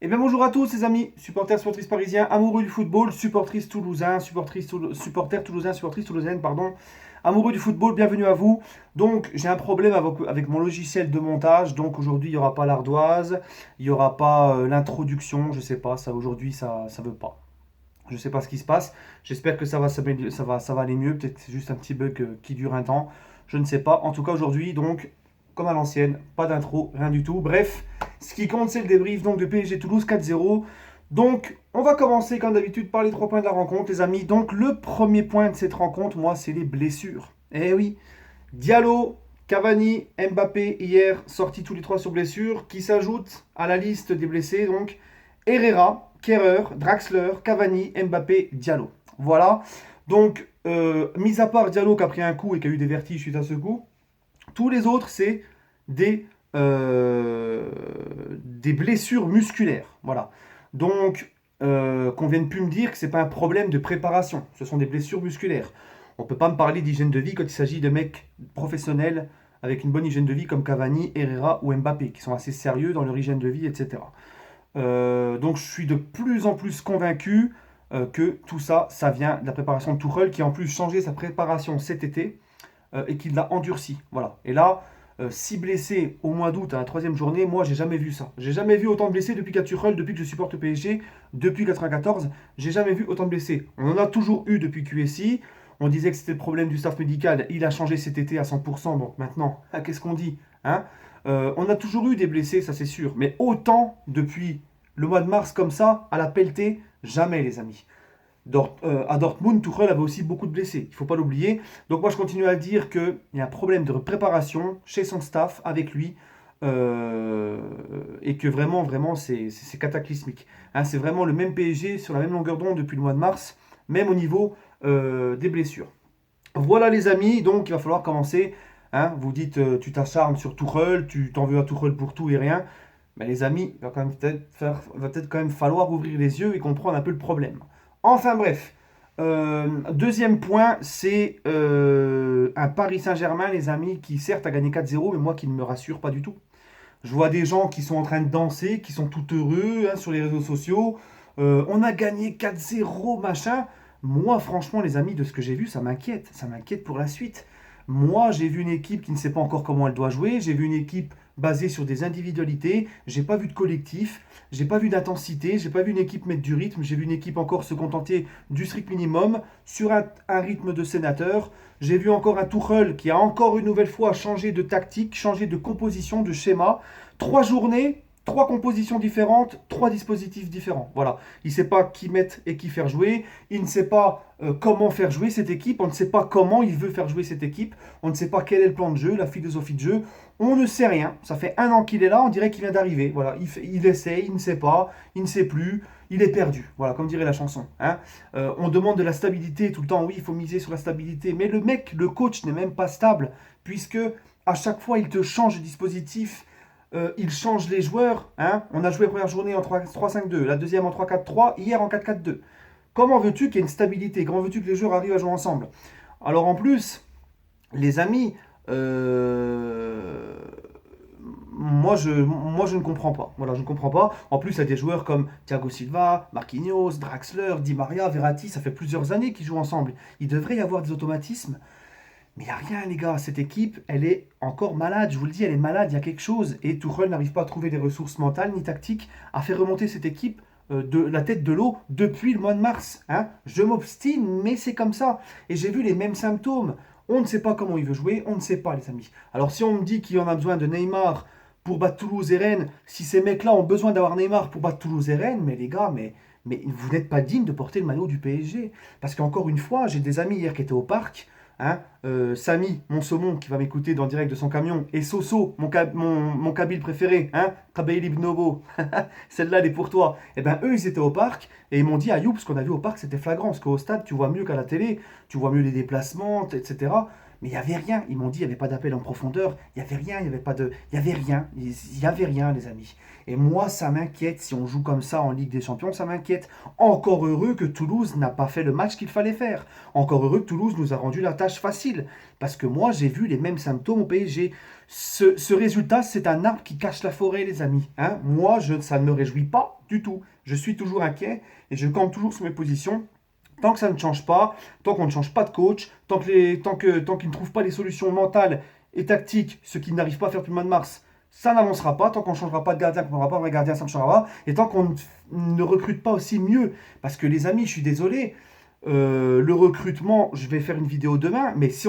Eh bien bonjour à tous les amis, supporters, supportrices parisiens, amoureux du football, supporters toulousains, supportrices toulousaines, pardon, amoureux du football, bienvenue à vous. Donc j'ai un problème avec mon logiciel de montage, donc aujourd'hui il n'y aura pas l'ardoise, il n'y aura pas l'introduction, je sais pas, ça aujourd'hui ça veut pas. Je sais pas ce qui se passe, j'espère que ça va aller mieux, peut-être que c'est juste un petit bug qui dure un temps, je ne sais pas. En tout cas aujourd'hui donc, comme à l'ancienne, pas d'intro, rien du tout, bref. Ce qui compte, c'est le débrief donc de PSG Toulouse 4-0. Donc, on va commencer comme d'habitude par les 3 points de la rencontre, les amis. Donc, le premier point de cette rencontre, moi, c'est les blessures. Eh oui, Diallo, Cavani, Mbappé, hier, sortis tous les trois sur blessure, qui s'ajoutent à la liste des blessés. Donc, Herrera, Kerrer, Draxler, Cavani, Mbappé, Diallo. Voilà. Donc, mis à part Diallo qui a pris un coup et qui a eu des vertiges suite à ce coup, tous les autres, c'est des, euh, des blessures musculaires. Voilà. Donc, qu'on vienne plus me dire que c'est pas un problème de préparation. Ce sont des blessures musculaires. On peut pas me parler d'hygiène de vie quand il s'agit de mecs professionnels avec une bonne hygiène de vie comme Cavani, Herrera ou Mbappé, qui sont assez sérieux dans leur hygiène de vie, etc. Donc je suis de plus en plus convaincu que tout ça, ça vient de la préparation de Tuchel, qui a en plus changé sa préparation cet été et qui l'a endurci. Voilà. Et là, 6 blessés au mois d'août à la troisième journée, moi j'ai jamais vu ça. J'ai jamais vu autant de blessés depuis Tuchel, depuis que je supporte le PSG, depuis 94. J'ai jamais vu autant de blessés. On en a toujours eu depuis QSI. On disait que c'était le problème du staff médical. Il a changé cet été à 100%. Donc maintenant, qu'est-ce qu'on dit, hein? On a toujours eu des blessés, ça c'est sûr. Mais autant depuis le mois de mars comme ça, à la pelletée, jamais les amis. À Dortmund, Tuchel avait aussi beaucoup de blessés, il ne faut pas l'oublier. Donc moi je continue à dire qu'il y a un problème de préparation chez son staff, avec lui, et que vraiment, vraiment, c'est cataclysmique. Hein, c'est vraiment le même PSG sur la même longueur d'onde depuis le mois de mars, même au niveau des blessures. Voilà les amis, donc il va falloir commencer. Hein, vous dites, tu t'acharnes sur Tuchel, tu t'en veux à Tuchel pour tout et rien. Mais les amis, il va quand même peut-être quand même falloir ouvrir les yeux et comprendre un peu le problème. Enfin bref, deuxième point, c'est un Paris Saint-Germain, les amis, qui certes a gagné 4-0, mais moi qui ne me rassure pas du tout. Je vois des gens qui sont en train de danser, qui sont tout heureux hein, sur les réseaux sociaux. On a gagné 4-0, machin. Moi, franchement, les amis, de ce que j'ai vu, ça m'inquiète. Ça m'inquiète pour la suite. Moi, j'ai vu une équipe qui ne sait pas encore comment elle doit jouer. J'ai vu une équipe basée sur des individualités. J'ai pas vu de collectif. J'ai pas vu d'intensité. J'ai pas vu une équipe mettre du rythme. J'ai vu une équipe encore se contenter du strict minimum sur un rythme de sénateur. J'ai vu encore un Tuchel qui a encore une nouvelle fois changé de tactique, changé de composition, de schéma. 3 journées, 3 compositions différentes, 3 dispositifs différents. Voilà. Il ne sait pas qui mettre et qui faire jouer. Il ne sait pas comment faire jouer cette équipe. On ne sait pas comment il veut faire jouer cette équipe. On ne sait pas quel est le plan de jeu, la philosophie de jeu. On ne sait rien. Ça fait 1 an qu'il est là. On dirait qu'il vient d'arriver. Voilà. Il essaye, il ne sait pas, il ne sait plus. Il est perdu. Voilà, comme dirait la chanson. Hein. On demande de la stabilité tout le temps. Oui, il faut miser sur la stabilité. Mais le mec, le coach n'est même pas stable. Puisque à chaque fois, il te change de dispositif. Il change les joueurs. Hein. On a joué la première journée en 3-5-2, la deuxième en 3-4-3, hier en 4-4-2. Comment veux-tu qu'il y ait une stabilité? Comment veux-tu que les joueurs arrivent à jouer ensemble? Alors en plus, les amis, moi je ne comprends pas. Voilà, je ne comprends pas. En plus, il y a des joueurs comme Thiago Silva, Marquinhos, Draxler, Di Maria, Verratti. Ça fait plusieurs années qu'ils jouent ensemble. Il devrait y avoir des automatismes. Mais il n'y a rien, les gars. Cette équipe, elle est encore malade. Je vous le dis, elle est malade. Il y a quelque chose. Et Tuchel n'arrive pas à trouver des ressources mentales ni tactiques à faire remonter cette équipe de la tête de l'eau depuis le mois de mars. Hein. Je m'obstine, mais c'est comme ça. Et j'ai vu les mêmes symptômes. On ne sait pas comment il veut jouer. On ne sait pas, les amis. Alors, si on me dit qu'il y en a besoin de Neymar pour battre Toulouse et Rennes, si ces mecs-là ont besoin d'avoir Neymar pour battre Toulouse et Rennes, mais les gars, mais vous n'êtes pas digne de porter le maillot du PSG. Parce qu'encore une fois, j'ai des amis hier qui étaient au parc. Hein, Samy, mon saumon, qui va m'écouter dans le direct de son camion, et Soso, mon Kabyle préféré, hein, Kabylie Bnobo, celle-là, elle est pour toi. Et ben eux, ils étaient au parc, et ils m'ont dit, Ayoub, ce qu'on a vu au parc, c'était flagrant, parce qu'au stade, tu vois mieux qu'à la télé, tu vois mieux les déplacements, etc. Mais il n'y avait rien. Ils m'ont dit, il n'y avait pas d'appel en profondeur. Il n'y avait rien, il n'y avait pas de... Il n'y avait rien. Il n'y avait rien, les amis. Et moi, ça m'inquiète. Si on joue comme ça en Ligue des Champions, ça m'inquiète. Encore heureux que Toulouse n'a pas fait le match qu'il fallait faire. Encore heureux que Toulouse nous a rendu la tâche facile. Parce que moi, j'ai vu les mêmes symptômes au PSG. Ce résultat, c'est un arbre qui cache la forêt, les amis. Hein, moi, ça ne me réjouit pas du tout. Je suis toujours inquiet et je campe toujours sur mes positions. Tant que ça ne change pas, tant qu'on ne change pas de coach, tant qu'ils ne trouvent pas les solutions mentales et tactiques, ce qu'ils n'arrivent pas à faire depuis le mois de mars, ça n'avancera pas. Tant qu'on ne changera pas de gardien, qu'on n'aura pas un vrai gardien, ça ne changera pas. Et tant qu'on ne recrute pas aussi mieux. Parce que les amis, je suis désolé, le recrutement, je vais faire une vidéo demain, mais si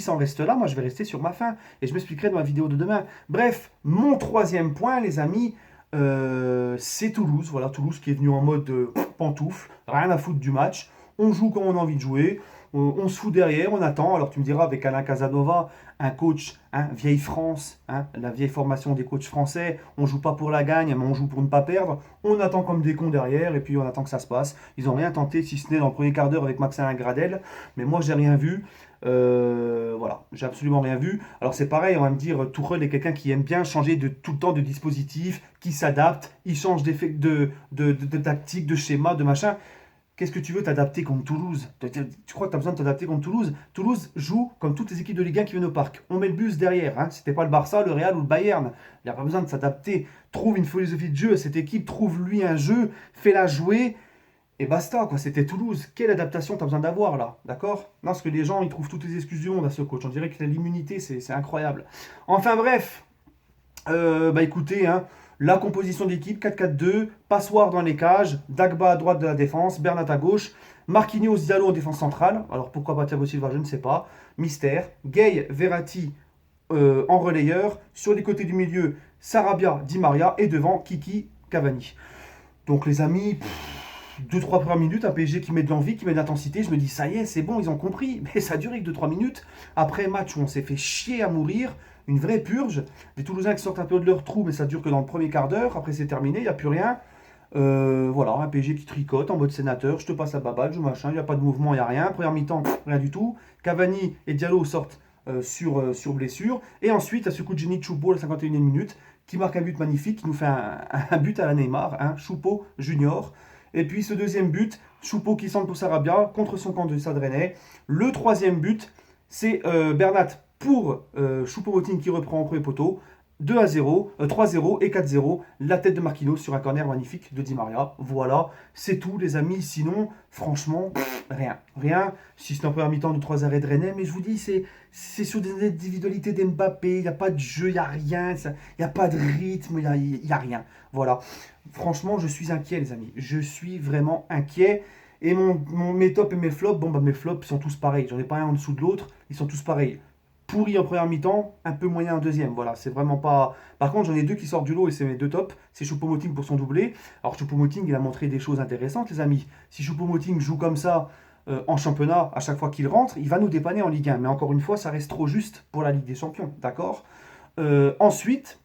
ça en reste là, moi je vais rester sur ma faim. Et je m'expliquerai dans la vidéo de demain. Bref, mon troisième point, les amis, c'est Toulouse. Voilà, Toulouse qui est venu en mode pantoufle, rien à foutre du match. On joue comme on a envie de jouer. On se fout derrière, on attend. Alors tu me diras, avec Alain Casanova, un coach, hein, vieille France, hein, la vieille formation des coachs français, on joue pas pour la gagne, mais on joue pour ne pas perdre. On attend comme des cons derrière et puis on attend que ça se passe. Ils n'ont rien tenté, si ce n'est dans le premier quart d'heure avec Maxime Gradel. Mais moi, j'ai rien vu. Voilà, j'ai absolument rien vu. Alors c'est pareil, on va me dire, Tourelle est quelqu'un qui aime bien changer tout le temps de dispositif, qui s'adapte, il change de tactique, de schéma, de machin. Qu'est-ce que tu veux t'adapter contre Toulouse? Tu crois que tu as besoin de t'adapter contre Toulouse? Toulouse joue comme toutes les équipes de Ligue 1 qui viennent au parc. On met le bus derrière. Hein. C'était pas le Barça, le Real ou le Bayern. Il n'y a pas besoin de s'adapter. Trouve une philosophie de jeu à cette équipe. Trouve-lui un jeu. Fais-la jouer. Et basta, quoi. C'était Toulouse. Quelle adaptation tu as besoin d'avoir là? D'accord? Non, parce que les gens, ils trouvent toutes les excuses du monde à ce coach. On dirait qu'il a l'immunité. C'est incroyable. Enfin bref. Bah écoutez, hein, la composition d'équipe 4-4-2, Passoire dans les cages, Dagba à droite de la défense, Bernat à gauche, Marquinhos Diallo en défense centrale. Alors pourquoi pas Thiago Silva, je ne sais pas. Mystère. Gay, Verratti en relayeur. Sur les côtés du milieu, Sarabia, Di Maria et devant Kiki, Cavani. Donc les amis, 2-3 premières minutes, un PSG qui met de l'envie, qui met de l'intensité. Je me dis, ça y est, c'est bon, ils ont compris. Mais ça a duré que 2-3 minutes. Après match où on s'est fait chier à mourir, une vraie purge. Des Toulousains qui sortent un peu de leur trou, mais ça dure que dans le premier quart d'heure. Après, c'est terminé, il n'y a plus rien. Voilà, un PSG qui tricote en mode sénateur. Je te passe la baballe, je machin, il n'y a pas de mouvement, il n'y a rien. Première mi-temps, rien du tout. Cavani et Diallo sortent sur blessure. Et ensuite, à ce coup de génie de Choupo, à la 51e minute, qui marque un but magnifique, qui nous fait un but à la Neymar, hein, Choupo Junior. Et puis ce deuxième but, Choupo qui centre pour Sarabia contre son camp de Stade Rennais. Le troisième but, c'est Bernat pour Choupo-Moting qui reprend en premier poteau. 2-0, 3-0 et 4-0. La tête de Marquinhos sur un corner magnifique de Di Maria. Voilà, c'est tout les amis. Sinon, franchement, rien. Rien. Si c'est en première mi-temps de 3 arrêts de Rennais, mais je vous dis, c'est sur des individualités d'Mbappé. Il n'y a pas de jeu, il n'y a rien. Il n'y a pas de rythme, il n'y a rien. Voilà. Franchement, je suis inquiet les amis. Je suis vraiment inquiet. Et mes tops et mes flops, bon bah mes flops sont tous pareils. J'en ai pas un en dessous de l'autre. Ils sont tous pareils. Pourri en première mi-temps, un peu moyen en deuxième. Voilà, c'est vraiment pas. Par contre, j'en ai deux qui sortent du lot et c'est mes deux tops. C'est Choupo-Moting pour son doublé. Alors, Choupo-Moting, il a montré des choses intéressantes, les amis. Si Choupo-Moting joue comme ça en championnat, à chaque fois qu'il rentre, il va nous dépanner en Ligue 1. Mais encore une fois, ça reste trop juste pour la Ligue des Champions. D'accord. Ensuite,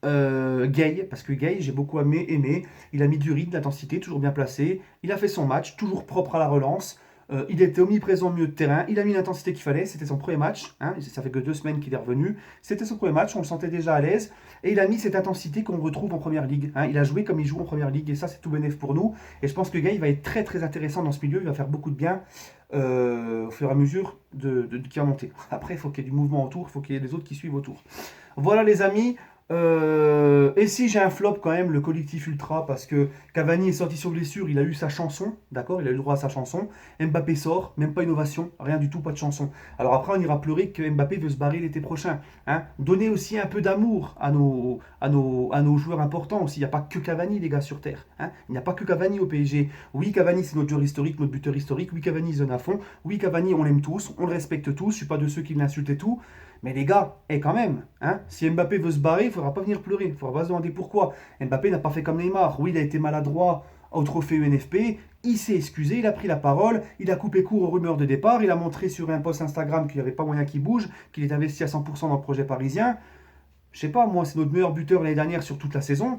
Gay, parce que Gay, j'ai beaucoup aimé. Il a mis du rythme, de l'intensité, toujours bien placé. Il a fait son match, toujours propre à la relance. Il était omniprésent au milieu de terrain, il a mis l'intensité qu'il fallait, c'était son premier match, hein, ça fait que 2 semaines qu'il est revenu, c'était son premier match, on le sentait déjà à l'aise, et il a mis cette intensité qu'on retrouve en première ligue, hein. Il a joué comme il joue en première ligue, et ça c'est tout bénéf pour nous, et je pense que Gay va être très très intéressant dans ce milieu, il va faire beaucoup de bien au fur et à mesure qu'il va monter. Après il faut qu'il y ait du mouvement autour, il faut qu'il y ait des autres qui suivent autour. Voilà les amis. Et si j'ai un flop quand même, le collectif ultra, parce que Cavani est sorti sur blessure, il a eu sa chanson, d'accord, il a eu le droit à sa chanson. Mbappé sort, même pas innovation, rien du tout, pas de chanson. Alors après, on ira pleurer que Mbappé veut se barrer l'été prochain. Hein. Donnez aussi un peu d'amour à nos joueurs importants aussi. Il n'y a pas que Cavani, les gars, sur Terre. Hein. Il n'y a pas que Cavani au PSG. Oui, Cavani, c'est notre joueur historique, notre buteur historique. Oui, Cavani, il se donne à fond. Oui, Cavani, on l'aime tous, on le respecte tous. Je suis pas de ceux qui l'insultent et tout. Mais les gars, quand même, hein, si Mbappé veut se barrer, il ne faudra pas venir pleurer. Il ne faudra pas se demander pourquoi. Mbappé n'a pas fait comme Neymar. Oui, il a été maladroit au trophée UNFP. Il s'est excusé, il a pris la parole, il a coupé court aux rumeurs de départ. Il a montré sur un post Instagram qu'il n'y avait pas moyen qu'il bouge, qu'il est investi à 100% dans le projet parisien. Je sais pas, moi, c'est notre meilleur buteur l'année dernière sur toute la saison.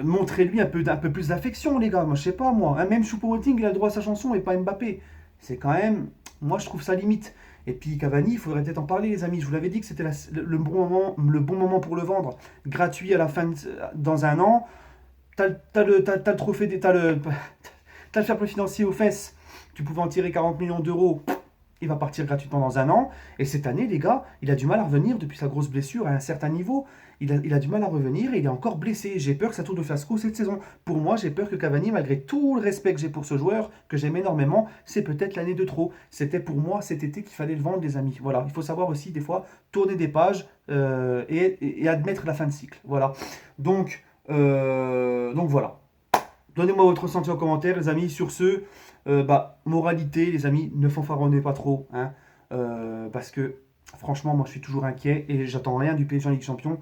Montrez-lui un peu plus d'affection, les gars. Moi, je sais pas, moi. Hein, même Choupo-Moting, il a le droit à sa chanson et pas Mbappé. C'est quand même. Moi, je trouve ça limite. Et puis Cavani, il faudrait peut-être en parler, les amis. Je vous l'avais dit que c'était le bon moment pour le vendre. Gratuit à la fin dans un an. T'as le trophée, t'as le fair play financier aux fesses. Tu pouvais en tirer 40 millions d'euros. Il va partir gratuitement dans un an. Et cette année, les gars, il a du mal à revenir depuis sa grosse blessure à un certain niveau. Il a du mal à revenir et il est encore blessé. J'ai peur que ça tourne de fiasco cette saison. Pour moi, j'ai peur que Cavani, malgré tout le respect que j'ai pour ce joueur, que j'aime énormément, c'est peut-être l'année de trop. C'était pour moi cet été qu'il fallait le vendre, les amis. Voilà, il faut savoir aussi, des fois, tourner des pages et admettre la fin de cycle. Voilà. Donc voilà. Donnez-moi votre ressenti en commentaire, les amis. Sur ce, moralité, les amis, ne fanfaronnez pas trop, hein, parce que franchement, moi, je suis toujours inquiet et j'attends rien du PSG en Ligue des Champions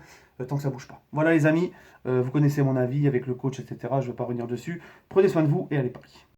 tant que ça bouge pas. Voilà, les amis, vous connaissez mon avis avec le coach, etc. Je ne vais pas revenir dessus. Prenez soin de vous et allez Paris.